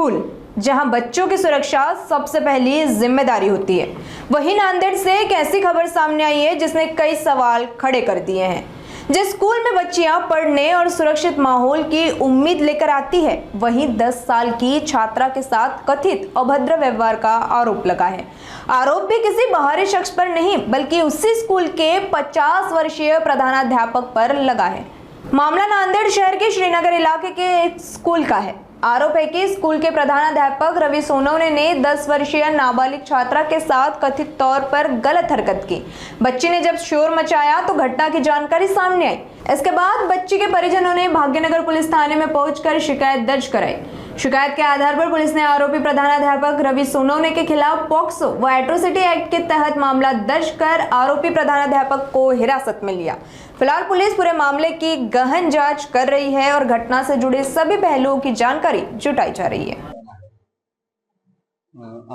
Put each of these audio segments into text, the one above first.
School, जहां बच्चों की सुरक्षा सबसे पहली जिम्मेदारी होती है, वहीं नांदेड़ से एक ऐसी खबर सामने आई है जिसने कई सवाल खड़े कर दिए हैं। जिस स्कूल में बच्चियां पढ़ने और सुरक्षित माहौल की उम्मीद लेकर आती है, वहीं 10 साल की छात्रा के साथ कथित अभद्र व्यवहार का आरोप लगा है। आरोप भी किसी बाहरी शख्स पर नहीं, बल्कि उसी स्कूल के 50 वर्षीय प्रधानाध्यापक पर लगा है। मामला नांदेड़ शहर के श्रीनगर इलाके के एक स्कूल का है। आरोप है कि स्कूल के प्रधानाध्यापक रवि सोनवने ने 10 वर्षीय नाबालिग छात्रा के साथ कथित तौर पर गलत हरकत की। बच्ची ने जब शोर मचाया तो घटना की जानकारी सामने आई। इसके बाद बच्ची के परिजनों ने भाग्यनगर पुलिस थाने में पहुंचकर शिकायत दर्ज कराई। शिकायत के आधार पर पुलिस ने आरोपी प्रधानाध्यापक रवि सोनवने के खिलाफ पॉक्सो व एट्रोसिटी एक्ट के तहत मामला दर्ज कर आरोपी प्रधानाध्यापक को हिरासत में लिया। फिलहाल पुलिस पूरे मामले की गहन जांच कर रही है और घटना से जुड़े सभी पहलुओं की जानकारी जुटाई जा रही है।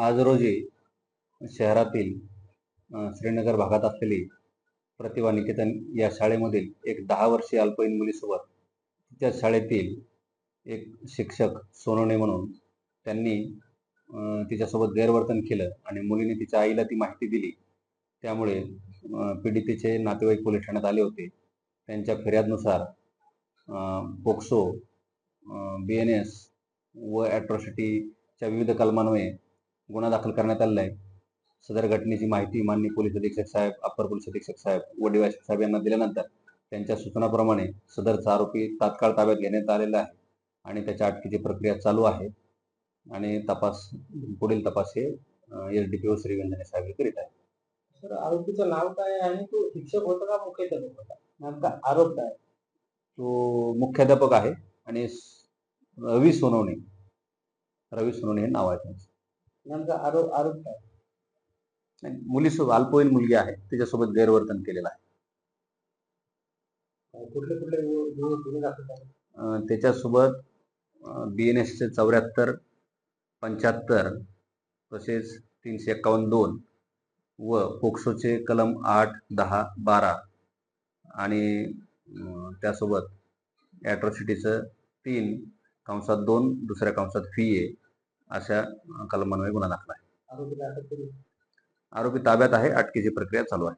आज रोजी शहरातील श्रीनगर भागात असलेली प्रतिभा निकेतन या शाळेमधील एक 10 वर्षीय अल्पवयीन मुलीसोबत तिच्या शाळेतील एक शिक्षक सोनवणे म्हणून त्यांनी तिच्यासोबत गैरवर्तन केलं आणि मुलीने तिच्या आईला ती माहिती दिली। त्यामुळे पीडितेचे नातेवाईक पोलीस ठाण्यात आले होते। त्यांच्या फिर्यादनुसार पोक्सो, BNS व ॲट्रॉसिटीच्या विविध कलमान्वये गुन्हा दाखल करण्यात आलेला आहे। सदर घटनेची माहिती माननीय पोलीस अधीक्षक साहेब, अप्पर पोलीस अधीक्षक साहेब व DYSP साहेब यांना दिल्यानंतर त्यांच्या सूचनाप्रमाणे सदरचा आरोपी तात्काळ ताब्यात घेण्यात आलेला आहे आणि त्याच्या अटकेची प्रक्रिया चालू आहे आणि पुढील तपास हे SDPO श्रीगंधने साहेब करीत आहेत। सर, आरोपीचं नाव काय आणि तो शिक्षक होता का मुख्याध्यापक होता? नेमका आरोप काय? तो मुख्याध्यापक आहे आणि रवी सोनवणे हे नाव आहे त्यांचं। नेमका आरोप काय? मुलीसोबत अल्पवयीन मुलगी आहे, तिच्यासोबत गैरवर्तन केलेलं आहे। कुठले गुन्हे दाखल झाले? त्याच्यासोबत BNSचे 74, 75 तसेच 351(2) व पोक्सोचे कलम 8, 10, 12 आणि त्यासोबत ॲट्रॉसिटीचं 3(2) दुसऱ्या कंसात FA अशा कलमान्वये गुन्हा दाखल आहे। आरोपी ताब्यात आहे, अटकेची प्रक्रिया चालू आहे।